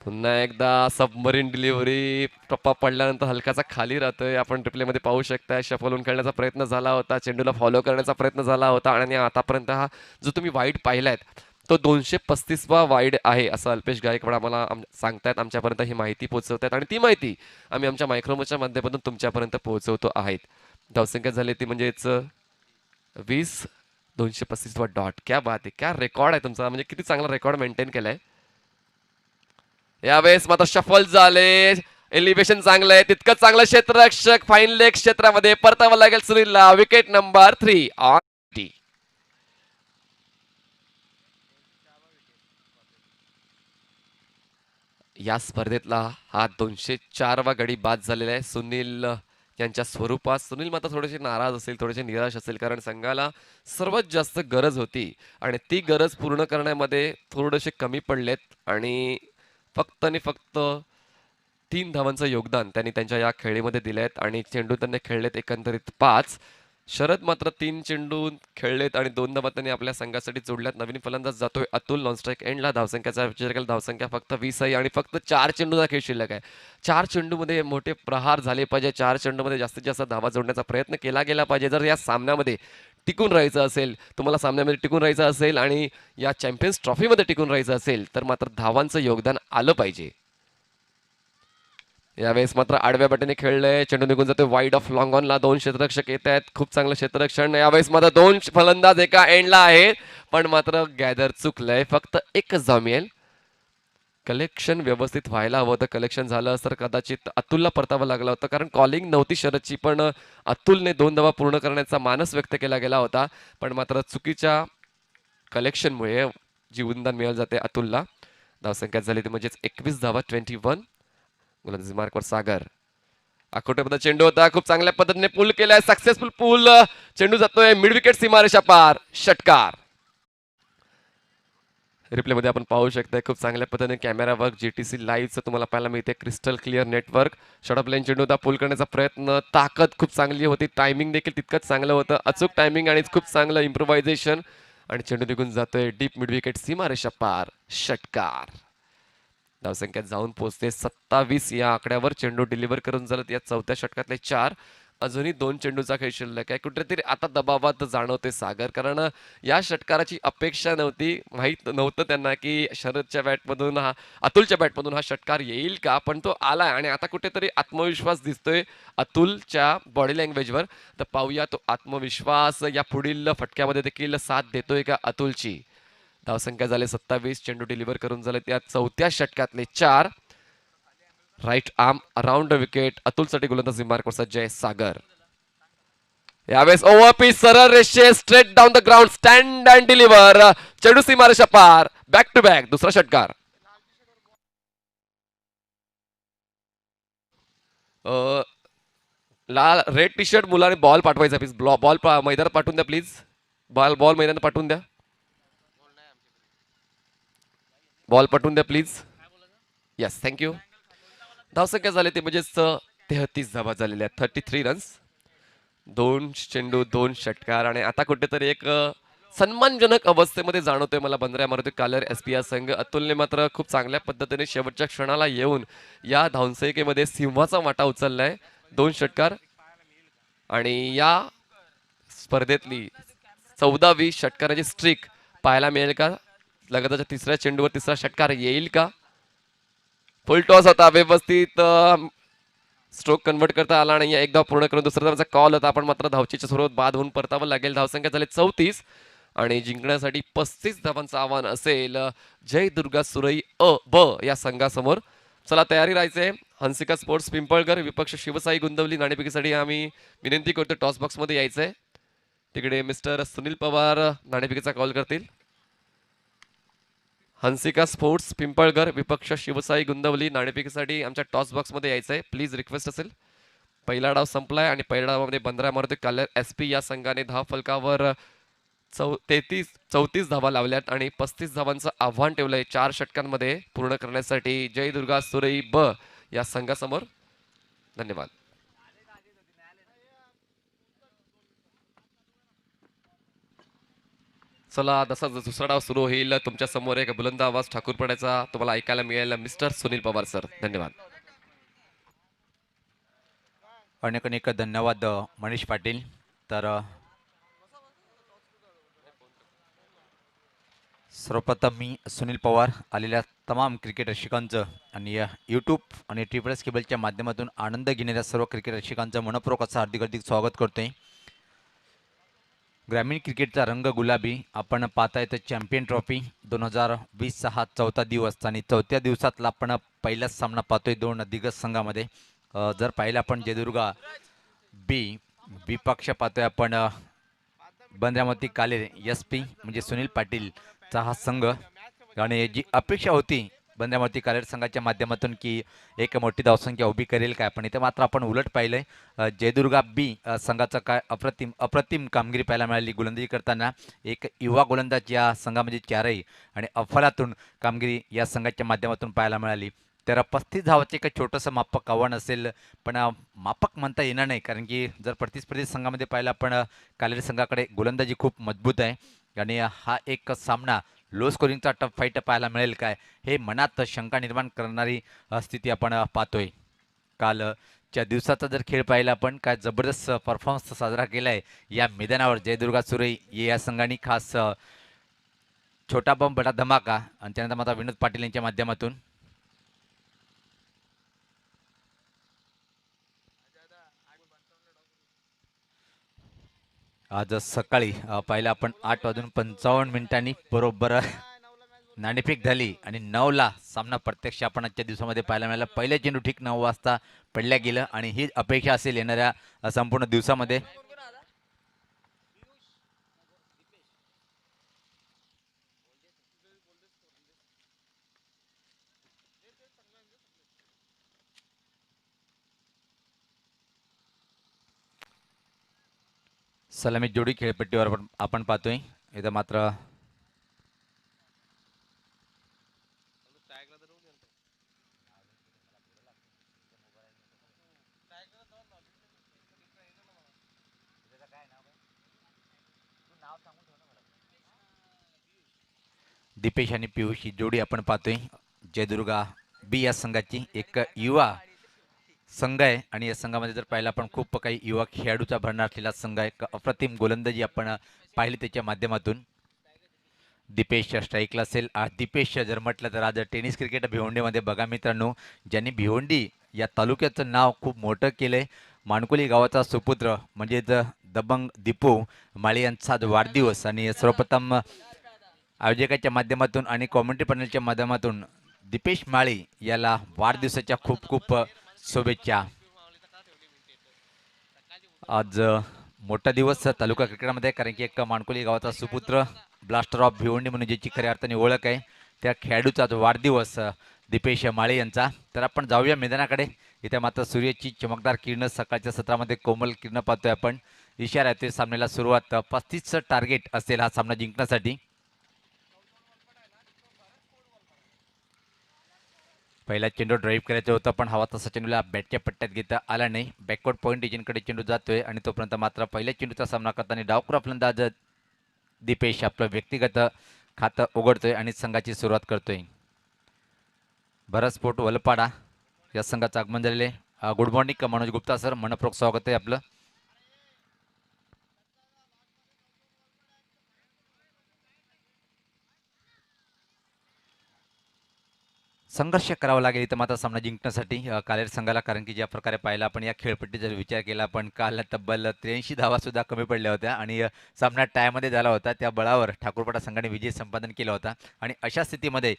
पुन्हा एकदा सबमरीन डिलिव्हरी. टप्पा पडल्यानंतर हलकाचा खाली राहतोय, आपण रिप्लेमध्ये पाहू शकता. शफलून खेळण्याचा प्रयत्न झाला होता, चेंडूला फॉलो करण्याचा प्रयत्न झाला होता आणि आतापर्यंत हा जो तुम्ही वाईड पाहिलायत तो 235वा वाईड आहे असं अल्पेश गायकवाड आम्हाला सांगतायत. आमच्यापर्यंत ही माहिती पोहोचवतायत आणि ती माहिती आम्ही आमच्या मायक्रोमोच्या माध्यमातून तुमच्यापर्यंत पोहोचवतो आहेत. धावसंख्या झाली ती म्हणजेच 20. 235वा डॉट. क्या बात आहे, क्या रेकॉर्ड आहे तुमचा, म्हणजे किती चांगला रेकॉर्ड मेंटेन केलाय. यावेळेस मात्र शफल झाले. एलिव्हेशन चांगलं आहे, तितकं चांगलं क्षेत्ररक्षक फाईन लेग क्षेत्रामध्ये परतावं लागेल सुनीलला. विकेट नंबर 3 ऑन टी. या स्पर्धेतला हा 204वा गडी बाद झालेला आहे सुनील यांच्या स्वरूपात. सुनील मात्र थोडेसे नाराज असेल, थोडेसे निराश असेल, कारण संघाला सर्वात जास्त गरज होती आणि ती गरज पूर्ण करण्यामध्ये थोडेसे कमी पडलेत आणि फक्त आणि फक्त 3 धावांचं योगदान त्यांनी त्यांच्या या खेळीमध्ये दिले आहेत आणि चेंडू त्यांनी खेळलेत एकंदरीत 5. शरद मात्र 3 चेंडू खेळलेत आणि 2 धावा त्यांनी आपल्या संघासाठी जोडल्यात. नवीन फलंदाज जातोय अतुल नॉन स्ट्राईक एंडला. धावसंख्याचा विचार केला, धावसंख्या फक्त 20 आहे आणि फक्त 4 चेंडूचा खेळ शिल्लक आहे. 4 चेंडूमध्ये मोठे प्रहार झाले पाहिजे, 4 चेंडूमध्ये जास्तीत जास्त धावा जोडण्याचा प्रयत्न केला गेला पाहिजे. जर या सामन्यामध्ये टिकून राहायचं असेल, तुम्हाला सामन्यामध्ये टिकून राहायचं असेल आणि या चॅम्पियन्स ट्रॉफीमध्ये टिकून राहायचं असेल तर मात्र धावांचं योगदान आलं पाहिजे. यावेळेस मात्र आडव्या बाटेने खेळलंय, चेंडू निघून जातोय वाईड ऑफ लॉंग ऑनला. 2 क्षेत्ररक्षक येत आहेत, खूप चांगलं क्षेत्ररक्षण. यावेळेस मात्र 2 फलंदाज एका एंडला आहेत, पण मात्र गॅदर चुकलंय. फक्त एकच धाव मिळेल. कलेक्शन व्यवस्थित व्हायला हवं होतं. कलेक्शन झालं तर कदाचित अतुलला परतावं लागलं होतं, कारण कॉलिंग नव्हती शरदची, पण अतुलने 2 धावा पूर्ण करण्याचा मानस व्यक्त केला गेला होता, पण मात्र चुकीच्या कलेक्शनमुळे जीवनदान मिळालं जाते अतुलला. धावसंख्या झाली ती म्हणजेच 21 धावा 21. गोलंदाजी मार्कवर सागर. आखोटेमध्ये चेंडू होता, खूप चांगल्या पद्धतीने पूल केलाय, सक्सेसफुल पूल. चेंडू जातोय मिड विकेट सीमारेषा पार. षटकार. रिप्लेमध्ये आपण पाहू शकता खूप चांगल्या पद्धतीने कॅमेरा वर्क जीटीसी लाईव्हचं तुम्हाला पाहायला मिळते. Crystal clear network. Short line चेंडू होता पुल करण्याचा प्रयत्न. ताकद खूप चांगली होती. टायमिंग देखील तितकंच चांगलं होतं. अचूक टायमिंग आणि खूप चांगलं इम्प्रोव्हायझेशन. आणि चेंडू निघून जातोय डीप मिड विकेट सीमारेषा पार. षटकार. धावसंख्या जाऊन पोहोचते 27 या आकड्यावर. चेंडू डिलिव्हर करून झालं या चौथ्या षटकातले 4. अजूनही 2 चेंडूचा खेळ शिल्लक आहे. कुठेतरी आता दबावात जाणवते सागर, कारण या षटकाराची अपेक्षा नव्हती. माहीत नव्हतं त्यांना की शरदच्या बॅटमधून अतुलच्या बॅटमधून हा षटकार येईल का, पण तो आलाय आणि आता कुठेतरी आत्मविश्वास दिसतोय अतुलच्या बॉडी लँग्वेजवर. तर पाहूया तो आत्मविश्वास या पुढील फटक्यामध्ये देखील साथ देतोय का अतुलची. धावसंख्या झाले 27. चेंडू डिलिव्हर करून झाले त्या चौथ्या षटकातले 4. Right arm around wicket. अतुलसाठी गोलंदाजी मार्कवर सज्ज आहे सागर. यावेळेस ओव्हर पीच सरळ रेषे straight down the ground. Stand and deliver. चेंडू सीमारेषा पार. बॅक टू बॅक दुसरा षटकार. लाल रेड टी शर्ट मुलाने बॉल पाठवायचा प्लीज. बॉल मैदानात पाठवून द्या प्लीज. बॉल बॉल मैदानात पाठवून द्या. बॉल पाठवून द्या प्लीज. Yes thank you. धावसंख्या झाली ते म्हणजेच 33 धावा झालेल्या आहेत. 33 रन्स. 2 चेंडू 2 षटकार आणि आता कुठेतरी एक सन्मानजनक अवस्थेमध्ये जाणवतोय मला बंद्रा मारुती कालर एसपीआर संघ. अतुलने मात्र खूप चांगल्या पद्धतीने शेवटच्या क्षणाला येऊन या धावसंख्येमध्ये सिंहाचा वाटा उचललाय. 2 षटकार आणि या स्पर्धेतली 14वी षटकाराची स्ट्रिक पाहायला मिळेल का. लगातारच्या तिसऱ्या चेंडूवर तिसरा षटकार येईल का. फुल टॉस होता व्यवस्थित. स्ट्रोक कन्वर्ट करता आला नाही. एकदा पूर्ण करून दुसरा धावाचा कॉल होता, आपण मात्र धावचीच्या सुरुवात बाद होऊन परतावं लागेल. धावसंख्या झाली 34 आणि जिंकण्यासाठी 35 धावांचं आव्हान असेल जय दुर्गा सुरई अ ब या संघासमोर. चला तयारी राहायचंय. हंसिका स्पोर्ट्स पिंपळकर विपक्ष शिवसाई गुंदवली नाणेफेकीसाठी आम्ही विनंती करतो टॉस बॉक्समध्ये यायचंय. तिकडे मिस्टर सुनील पवार नाणेफेकीचा कॉल करतील. हंसिका स्पोर्ट्स पिंपळगर विपक्ष शिवसाई गुंदवली नाणेफेकीसाठी आमच्या टॉस बॉक्समध्ये यायचंय प्लीज रिक्वेस्ट असेल. पहिला डाव संपलाय आणि पहिल्या डावामध्ये बंद्रा मारुती कालर एसपी या संघाने धाव फलकावर 34 धावा लावल्यात आणि 35 धावांचं आव्हान ठेवलंय 4 षटकांमध्ये पूर्ण करण्यासाठी जय दुर्गा सुरई ब या संघासमोर. धन्यवाद. चला जसा दुसरा डाव सुरू होईल तुमच्या समोर एक बुलंद आवाज ठाकूरपड्याचा तुम्हाला ऐकायला मिळेल. मिस्टर सुनील पवार सर धन्यवाद. अनेक अनेक धन्यवाद मनीष पाटील. तर सर्वप्रथम मी सुनील पवार आलेल्या तमाम क्रिकेट रसिकांचं आणि यूट्यूब आणि ट्रिपल्स केबलच्या माध्यमातून आनंद घेणाऱ्या सर्व क्रिकेट रसिकांचं मनपूर्वक असं हार्दिक हार्दिक स्वागत करतोय. ग्रामीण क्रिकेटचा रंग गुलाबी. आपण पाहताय तर चॅम्पियन ट्रॉफी 2020चा हा चौथा दिवस आणि चौथ्या दिवसातला आपण पहिलाच सामना पाहतोय 2 दिग्गज संघामध्ये. जर पाहिलं आपण जयदुर्गा बी विपक्ष पाहतोय आपण बंद्रामती कालेर एस पी म्हणजे सुनील पाटीलचा हा संघ. आणि जी अपेक्षा होती बंद्रामती कालेर संघाच्या माध्यमातून की एक मोठी धावसंख्या उभी करेल काय, पण इथे मात्र आपण उलट पाहिलंय. जयदुर्गा बी संघाचं काय अप्रतिम कामगिरी पाहायला मिळाली गोलंदाजी करताना. एक युवा गोलंदाज या संघामध्ये 4 आणि अफलातून कामगिरी या संघाच्या माध्यमातून पाहायला मिळाली. तर 35 धावाचे एक छोटंसं मापक आव्हान असेल, पण मापक म्हणता येणार नाही, कारण की जर प्रतिस्पर्धी संघामध्ये पाहिलं आपण कालेरी संघाकडे गोलंदाजी खूप मजबूत आहे आणि हा एक सामना लो स्कोरिंगचा टफ फाईट पाहायला मिळेल काय, हे मनात शंका निर्माण करणारी स्थिती आपण पाहतोय. कालच्या दिवसाचा जर खेळ पाहिला आपण काय जबरदस्त परफॉर्मन्स साजरा केला आहे या मैदानावर जयदुर्गा सुरई या संघाने. खास छोटा बम बडा धमाका आणि त्यानंतर माता विनोद पाटील यांच्या माध्यमातून. आज सकाळी पाहिलं आपण 8:55 बरोबर नाणेफेक झाली आणि 9ला सामना प्रत्यक्ष आपण आजच्या दिवसामध्ये पाहायला मिळाला. पहिल्या चेंडू ठीक 9 वाजता पडल्या गेलं आणि ही अपेक्षा असेल येणाऱ्या संपूर्ण दिवसामध्ये. सलामी जोडी खेळपट्टीवर आपण पाहतोय. इथं मात्र दीपेश आणि पियुष ही जोडी आपण पाहतोय जयदुर्गा बी या संघाची. एक युवा संघ आहे आणि या संघामध्ये जर पाहिलं आपण खूप काही युवा खेळाडूचा भरणा असलेला संघ आहे. एक अप्रतिम गोलंदाजी आपण पाहिली त्याच्या माध्यमातून. दीपेश स्ट्राईकला असेल. दीपेश जर म्हटलं तर आज टेनिस क्रिकेट भिवंडीमध्ये बघा मित्रांनो, ज्यांनी भिवंडी या तालुक्याचं नाव खूप मोठं केलंय. माणकुली गावाचा सुपुत्र म्हणजेच दबंग दीपू माळी यांचा आज वाढदिवस आणि सर्वप्रथम आयोजकाच्या माध्यमातून आणि कॉमेंट्री पॅनलच्या माध्यमातून दीपेश माळी याला वाढदिवसाच्या खूप खूप शुभेच्छा. आज मोठा दिवस तालुका क्रिकेटमध्ये, कारण की एक माणकोली गावाचा सुपुत्र ब्लास्टर ऑफ भिवंडी म्हणून ज्याची खऱ्या अर्थाने ओळख आहे त्या खेळाडूचा आज वाढदिवस दीपेश माळे यांचा. तर आपण जाऊया मैदानाकडे. इथे मात्र सूर्याची चमकदार किरण सकाळच्या सत्रामध्ये कोमल किरण पाहतोय आपण. इशारा येतोय सामन्याला सुरुवात. 35 टार्गेट असेल हा सामना जिंकण्यासाठी. पहिला चेंडू ड्राईव्ह करायचा होता पण हवा तसा चेंडूला बॅटच्या पट्ट्यात घेता आला नाही. बॅकवर्ड पॉईंट एजंटकडे चेंडू जातोय आणि तोपर्यंत मात्र पहिल्या चेंडूचा सामना करताना डावखुरा फलंदाज दीपेश आपलं व्यक्तिगत खातं उघडतोय आणि संघाची सुरुवात करतोय. भरत स्पोर्ट वलपाडा या संघाचं आगमन झालेले. Good morning Manoj Gupta sir, मनपूर्वक स्वागत आहे आपलं. संघर्ष करावा लागेल इथं मात्र सामना जिंकण्यासाठी कालेर संघाला, कारण की ज्या प्रकारे पाहिला आपण या खेळपट्टीचा जर विचार केला पण काल तब्बल 83 धावा सुद्धा कमी पडल्या होत्या आणि सामना टायमध्ये झाला होता. त्या बळावर ठाकूरपाडा संघाने विजय संपादन केला होता आणि अशा स्थितीमध्ये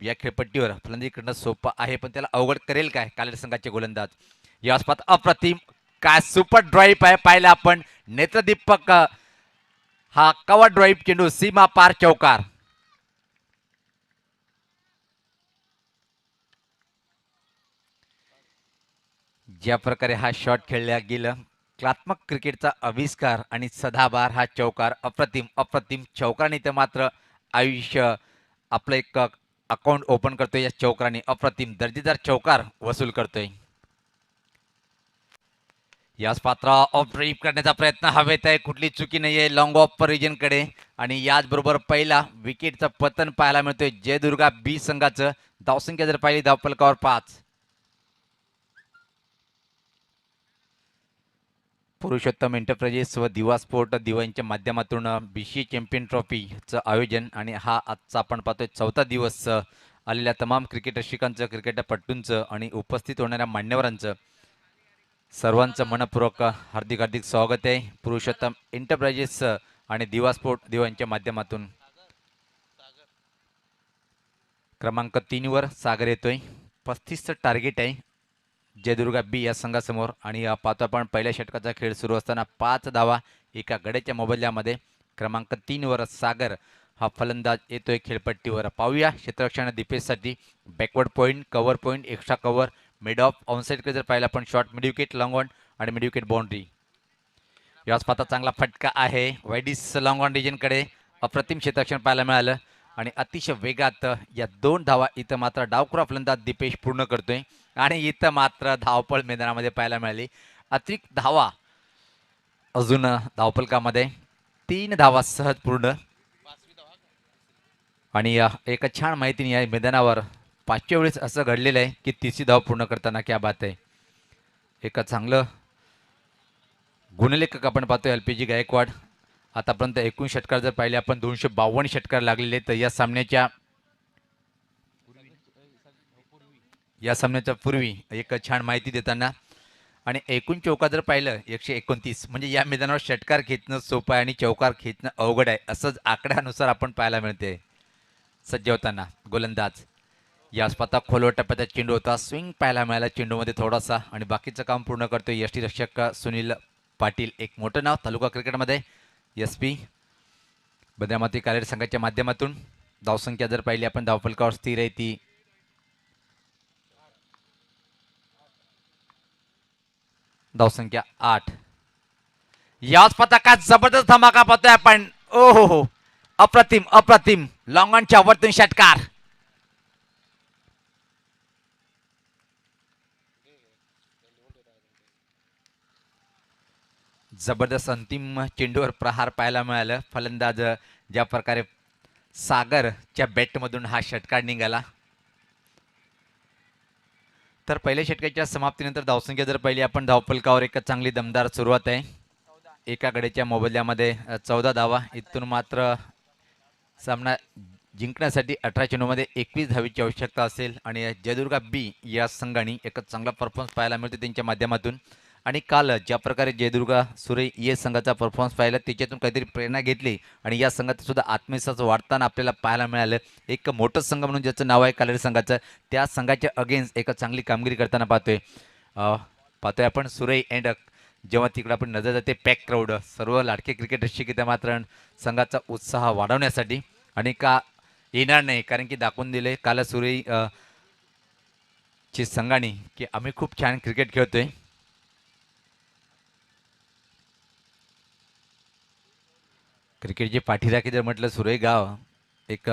या खेळपट्टीवर फलंदाजी करणं सोपं आहे पण त्याला अवघड करेल काय कालेर संघाचे गोलंदाज. या स्पात अप्रतिम काय सुपर ड्राईव्ह आहे पाहिला आपण. नेत्रदीपक हा कव्हर ड्राईव्ह चेंडू सीमा पार चौकार. ज्या प्रकारे हा शॉट खेळला गेला, कलात्मक क्रिकेटचा आविष्कार आणि सदाबहार हा चौकार. अप्रतिम अप्रतिम चौकाराने तर मात्र आयुष्य आपलं एक अकाउंट ओपन करतोय या चौकाराने. अप्रतिम दर्जेदार चौकार वसूल करतोय. याच पात्रा ऑफ ड्राईव्ह करण्याचा प्रयत्न हवेत आहे, कुठली चुकी नाहीये लॉंग ऑफ कडे आणि याचबरोबर पहिला विकेटचं पतन पाहायला मिळतोय जयदुर्गा बी संघाचं. धावसंख्या जर पाहिली धावफलकावर 5. पुरुषोत्तम एंटरप्राइजेस व दिवा स्पोर्ट दिवा यांच्या माध्यमातून BCA चॅम्पियन ट्रॉफीचं आयोजन आणि हा आजचा आपण पाहतोय 4था दिवस. आलेल्या तमाम क्रिकेट रसिकांचं, क्रिकेटपटूंचं आणि उपस्थित होणाऱ्या मान्यवरांचं सर्वांचं मनपूर्वक हार्दिक हार्दिक स्वागत आहे. पुरुषोत्तम एंटरप्राइजेस आणि दिवा स्पोर्ट दिवा यांच्या माध्यमातून क्रमांक 3 वर सागर येतोय. 35 टार्गेट आहे जयदुर्गा बी या संघासमोर आणि पाहतो आपण पहिल्या षटकाचा खेळ सुरू असताना 5 धावा एका गड्याच्या मोबदल्यामध्ये. क्रमांक 3 वर सागर हा फलंदाज येतोय खेळपट्टीवर. पाहूया क्षेत्ररक्षण दीपेशसाठी. Backward point, cover point, extra cover, mid off, ऑनसाईडकडे जर पाहिला पण short, mid wicket, long on आणि मिड विकेट बाउंड्री. याच पाहता चांगला फटका आहे वाईडिस लॉंग ऑन रिजनकडे. अप्रतिम क्षेत्ररक्षण पाहायला मिळालं आणि अतिशय वेगात या 2 धावा इथं मात्र डावखुरा फलंदाज दीपेश पूर्ण करतोय आणि इथं मात्र धावपळ मैदानामध्ये पाहायला मिळाली. अतिरिक्त धावा अजून धावफलकामध्ये 3 धावा सहज पूर्ण आणि एक छान माहिती या मैदानावर 5व्या वेळेस असं घडलेलं आहे की 30री धाव पूर्ण करताना क्या बात आहे. एक चांगलं गुणलेखक आपण पाहतोय LPG गायकवाड. आतापर्यंत 19 षटकार जर पाहिले आपण 252 षटकार लागलेले तर या सामन्याच्या पूर्वी एक छान माहिती देताना आणि एकूण चौकार जर पाहिलं 129 म्हणजे या मैदानावर षटकार खेचणं सोपं आहे आणि चौकार खेचणं अवघड आहे असंच आकड्यानुसार आपण पाहायला मिळते. सज्ज होताना गोलंदाज या स्पाता खोलवर टप्प्याचा चेंडू होता, स्विंग पाहायला मिळाला चेंडूमध्ये थोडासा आणि बाकीचं काम पूर्ण करतोय यष्टीरक्षक सुनील पाटील. एक मोठं नाव तालुका क्रिकेटमध्ये. SP बद्रामाती कालेर संघाच्या माध्यमातून. धावसंख्या जर पाहिली आपण धावफलकावर स्थिर आहे ती धावसंख्या 8. याच पथकात जबरदस्त धमाका पाहतोय आपण. ओ हो, अप्रतिम अप्रतिम लॉंग ऑनच्या वरतून षटकार. जबरदस्त अंतिम चेंडूवर प्रहार पाहायला मिळालं. फलंदाज ज्या प्रकारे सागरच्या बॅटमधून हा षटकार निघाला. तर पहिल्या षटकाच्या समाप्तीनंतर धावसंख्या जर पहिली आपण धावफलकावर एक चांगली दमदार सुरुवात आहे. एका गड्याच्या मोबदल्यामध्ये 14 धावा. इथून मात्र सामना जिंकण्यासाठी 18 चेंडूमध्ये 21 धावेची आवश्यकता असेल आणि जयदुर्गा बी या संघाने एक चांगला परफॉर्मन्स पाहायला मिळतो त्यांच्या माध्यमातून. आणि काल ज्या प्रकारे जयदुर्गा सुरे या संघाचा परफॉर्मन्स पाहिला त्याच्यातून काहीतरी प्रेरणा घेतली आणि या संघात सुद्धा आत्मविश्वास वाढताना आपल्याला पाहायला मिळालं. एक मोठं संघ म्हणून ज्याचं नाव आहे कालेरी संघाचं, त्या संघाच्या अगेन्स्ट एक चांगली कामगिरी करताना पाहतोय आपण सुरे अँड जेव्हा तिकडे आपण नजर जाते पॅक क्राऊड सर्व लाडके क्रिकेटर्सची की त्या मात्र संघाचा उत्साह वाढवण्यासाठी आणि का येणार नाही कारण की दाखवून दिले काल सुरे ची संघाने की आम्ही खूप छान क्रिकेट खेळतोय. क्रिकेटची पाठीराखी जर म्हटलं सुरे गाव एक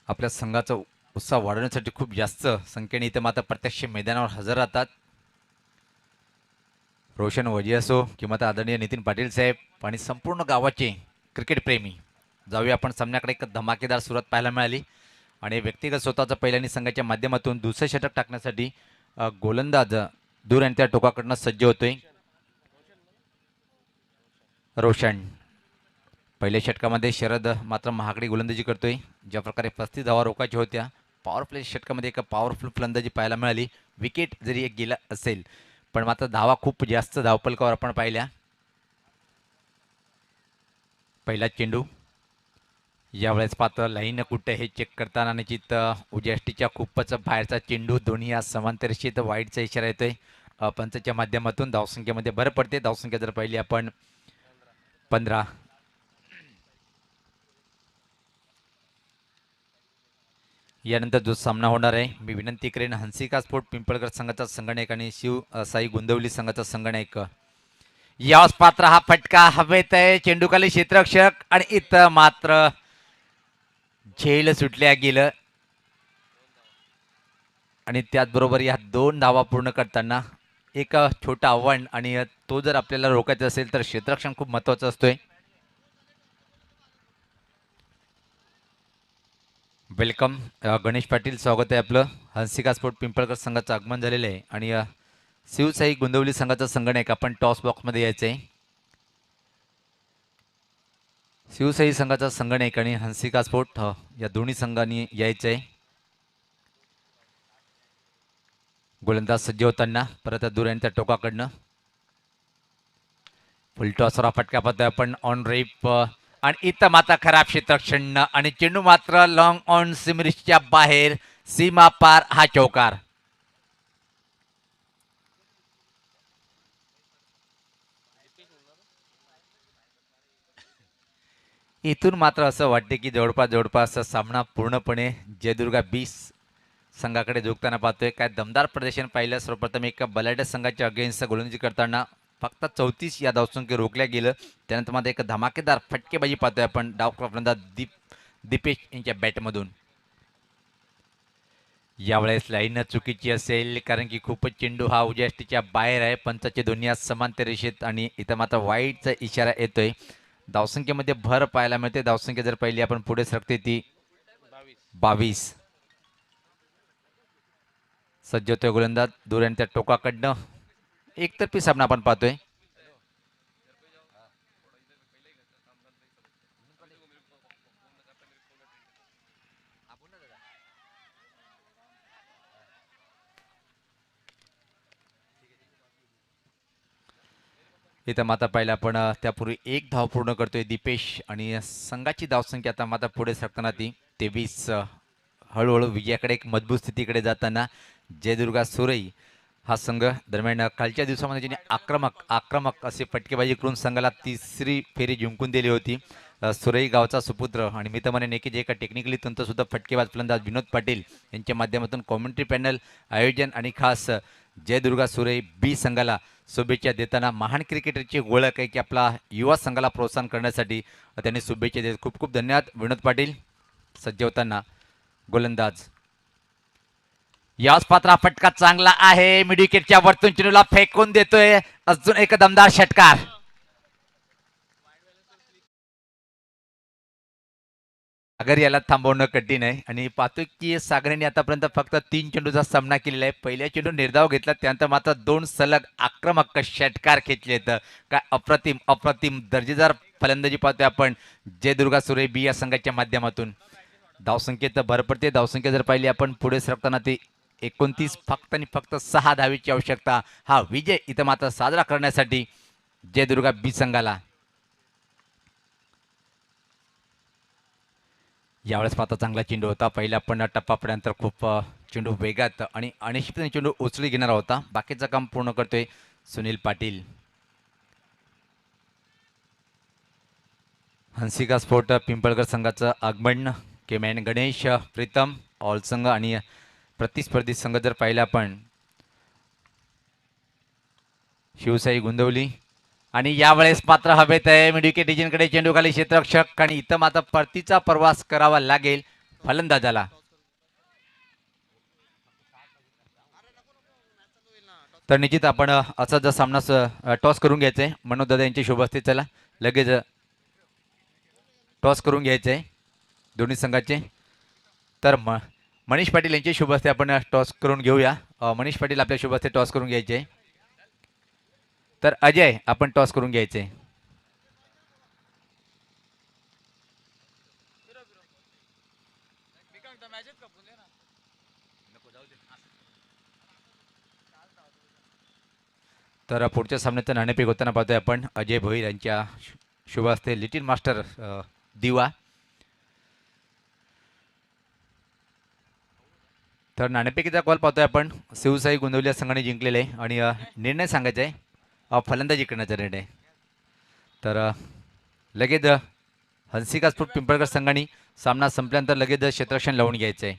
आपल्या संघाचा उत्साह वाढवण्यासाठी खूप जास्त संख्येने इथं मात्र प्रत्यक्ष मैदानावर हजर राहतात. रोशन वजी असो किंवा आता आदरणीय नितीन पाटील साहेब आणि संपूर्ण गावाचे क्रिकेट प्रेमी. जाऊया आपण सामन्याकडे एक धमाकेदार सुरुवात पाहायला मिळाली आणि व्यक्तिगत स्वतःचा पहिल्यानी संघाच्या माध्यमातून दुसरे षटक टाकण्यासाठी गोलंदाज दूर आणि त्या टोकाकडनं सज्ज होतोय. रोशन पहिल्या षटकामध्ये शरद मात्र महागडी गोलंदाजी करतोय. ज्या प्रकारे 35 धावा रोखायच्या होत्या पॉवर प्ले षटकामध्ये एक पॉवरफुल फलंदाजी पाहायला मिळाली. विकेट जरी एक गेला असेल पण मात्र धावा खूप जास्त धावपलकावर आपण पाहिल्या. पहिला चेंडू यावेळेस पात्र लाईन कुठे हे चेक करताना निश्चित उजष्टीच्या खूपच बाहेरचा चेंडू दोन्ही या समांतरशीत वाईटचा इशारा येतोय. पंचच्या माध्यमातून धावसंख्येमध्ये भर पडते. धावसंख्या जर पाहिली आपण 15. यानंतर जो सामना होणार आहे मी विनंती करेन हंसिका स्पोर्ट पिंपळकर संघाचा संगणक आणि शिव साई गोंदवली संघाचा संगणक. यास पात्र हा फटका हवेत आहे. चेंडूखाली क्षेत्ररक्षक आणि इथं मात्र झेल सुटल्या गेलं आणि त्याचबरोबर या 2 धावा पूर्ण करताना एक छोटा आव्हान आणि तो जर आपल्याला रोखायचा असेल तर क्षेत्ररक्षण खूप महत्वाचं असतोय. वेलकम गणेश पाटील, स्वागत आहे आपलं. हंसिका स्पोर्ट पिंपळकर संघाचं आगमन झालेलं आहे आणि शिवसाई गोंदवली संघाचा संगणक आपण टॉस बॉक्समध्ये यायचं आहे. शिवसाई संघाचा संगणक आणि हंसिका स्पोर्ट या दोन्ही संघांनी यायचं आहे. गोलंदाज सज्ज होताना परत दूर आणि त्या टोकाकडनं फुल टॉसवर फटका पाहतोय आपण ऑन रेप आणि इथं मात्र खराब क्षेत्ररक्षण आणि चेंडू मात्र लॉंग ऑन सिमरिसच्या बाहेर सीमा पार हा चौकार. इथून मात्र असं वाटते की जवळपास सामना पूर्णपणे जयदुर्गा बी संघाकडे झुकताना पाहतोय. काय दमदार प्रदर्शन पाहिलं. सर्वप्रथम एक बलाढ्य संघाच्या अगेन्स्ट गोलंदाजी करताना फक्त 34 या धावसंख्ये रोखल्या गेलं. त्यानंतर मात्र एक धमाकेदार फटकेबाजी पाहतोय आपण डाव फलंदाज दीपेश यांच्या बॅटमधून. यावेळेस लाईन चुकीची असेल कारण की खूपच चेंडू हा उजष्टीच्या बाहेर आहे. पंचाचे दोन्ही समांतर रेषेत आणि इथं मात्र वाईटचा इशारा येतोय. धावसंख्येमध्ये भर पाहायला मिळते. धावसंख्या जर पहिली आपण पुढे सरकते ती 22. सज्ज होतोय गोलंदाज दूर आणि त्या टोकाकडनं एकतर्फी सामना आपण पाहतोय. इथं माता पाहिलं आपण त्यापूर्वी एक धाव पूर्ण करतोय दीपेश आणि संघाची धावसंख्या आता माता पुढे सरकताना ती 23. हळूहळू विजयाकडे एक मजबूत स्थितीकडे जाताना जयदुर्गा सुरई हा संघ दरम्यान कालच्या दिवसामध्ये ज्याने आक्रमक असे फटकेबाजी करून संघाला तिसरी फेरी जिंकून दिली होती. सुरई गावचा सुपुत्र आणि मी तर म्हणेन की जे एका टेक्निकली तंत्रसुद्धा फटकेबाज फलंदाज विनोद पाटील यांच्या माध्यमातून कॉमेंट्री पॅनल आयोजन आणि खास जयदुर्गा सुरई बी संघाला शुभेच्छा देताना महान क्रिकेटरची ओळख आहे की आपला युवा संघाला प्रोत्साहन करण्यासाठी त्यांनी शुभेच्छा देत. खूप खूप धन्यवाद विनोद पाटील. सज्ज होताना गोलंदाज याच पात्रा फटका चांगला आहे. मिड विकेटच्या वरतून चेंडूला फेकून देतोय. अजून एक दमदार षटकार. सागर याला थांबवणं कठीण आहे आणि पाहतोय की सागरने आतापर्यंत फक्त 3 चेंडूचा सामना केलेला आहे. पहिल्या चेंडू निर्धाव घेतला, त्यानंतर मात्र 2 सलग आक्रमक षटकार खेचलेत. काय अप्रतिम अप्रतिम दर्जेदार फलंदाजी पाहतोय आपण जयदुर्गा सुरे बी या संघाच्या माध्यमातून. धावसंख्येत भर पडते. धावसंख्या जर पाहिली आपण पुढे सरकताना ती 29, फक्त आणि फक्त 6 धावेची आवश्यकता. हा विजय इथं मात्र साजरा करण्यासाठी जयदुर्गा बी संघाला. यावेळेस मात्र चांगला चेंडू होता. पहिल्या पण टप्प्यापर्यंत खूप चेंडू वेगात आणि अनिश्चितपणे चेंडू उचली घेणारा होता. बाकीचं काम पूर्ण करतोय सुनील पाटील. हंसिका स्पोर्ट पिंपळकर संघाचं आगमन. केमॅन गणेश, प्रीतम ऑल संघ आणि प्रतिस्पर्धी संघ जर पाहिला आपण शिवसाई गुंदवली. आणि यावेळेस मात्र हवेत आहे मिड विकेट डिजनकडे चेंडू खाली क्षेत्ररक्षक आणि इथं मात्र परतीचा प्रवास करावा लागेल फलंदाजाला. तर निश्चित आपण असा जर सामना टॉस करून घ्यायचंय. मनोज दादा यांची शुभ असते. चला लगेच टॉस करून घ्यायचंय दोन्ही संघाचे. तर मनीष पाटील यांची शुभ असते. आपण टॉस करून घेऊया. मनीष पाटील आपल्या शुभ असते टॉस करून घ्यायचे. तर अजय आपण टॉस करून घ्यायचे. तर पुढच्या सामन्याचं नाणेफेक होताना पाहतोय आपण अजय भोईर यांच्या शुभ असते लिटिल मास्टर दिवा. तर नाणेफेकीचा कॉल पाहतोय आपण शिवसाई गोंदवली या संघाने जिंकलेले आहे आणि निर्णय सांगायचा आहे फलंदाजी करण्याचा निर्णय. तर लगेच हंसिका स्फोट पिंपळकर संघाने सामना संपल्यानंतर लगेच क्षेत्ररक्षण लावून घ्यायचं आहे.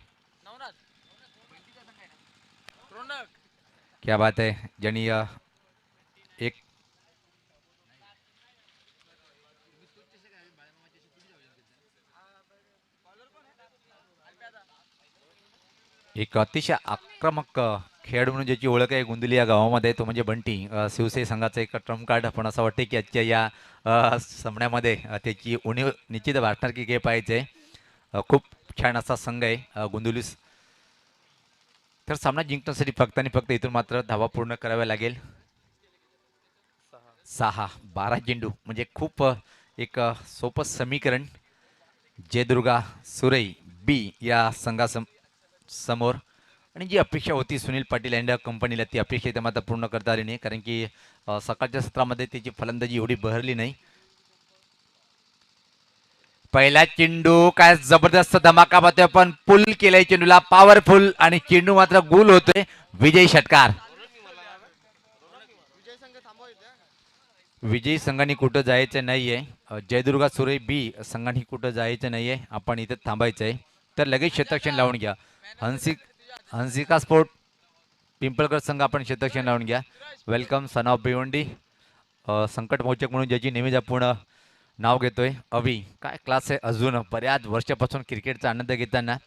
क्या बात आहे. ज्यांनी एक अतिशय आक्रमक खेळाडू म्हणून ज्याची ओळख आहे गोंदिली या गावामध्ये तो म्हणजे बंटी. शिवसेना संघाचं एक ट्रम्प कार्ड. पण असं वाटतं की आजच्या या सामन्यामध्ये त्याची उणीव निश्चित वाटणार की काय पाहिजे. खूप छान असा संघ आहे गोंदिवलीस. तर सामना जिंकण्यासाठी फक्त आणि फक्त इथून मात्र धावा पूर्ण कराव्या लागेल. 12 चेंडू म्हणजे खूप एक सोपं समीकरण जयदुर्गा सुरई बी या संघासमोर. आणि जी अपेक्षा होती सुनील पाटील अँड कंपनीला ती अपेक्षा इथे मात्र पूर्ण करता आली नाही. कारण की सकाळच्या सत्रामध्ये त्याची फलंदाजी एवढी बहरली नाही. पहिला चेंडू काय जबरदस्त धमाका पाहतोय आपण. पुल केलाय चेंडूला पॉवरफुल आणि चेंडू मात्र गुल होतोय. विजयी षटकार. विजयी संघाने कुठं जायचं नाहीये. जयदुर्गा सुरे बी संघाने कुठं जायचं नाहीये. आपण इथे थांबायचं आहे. तर लगेच क्षेत्ररक्षण लावून घ्या. हंसिका स्पोर्ट पिंपळकर संघ आपण क्षेत्ररक्षण लावून घ्या. Welcome son of Bhiwandi. संकट मोचक म्हणून ज्याची नेहमीच आपण नाव घेतोय अवी. काय क्लास आहे. अजून बऱ्याच वर्षापासून क्रिकेटचा आनंद घेताना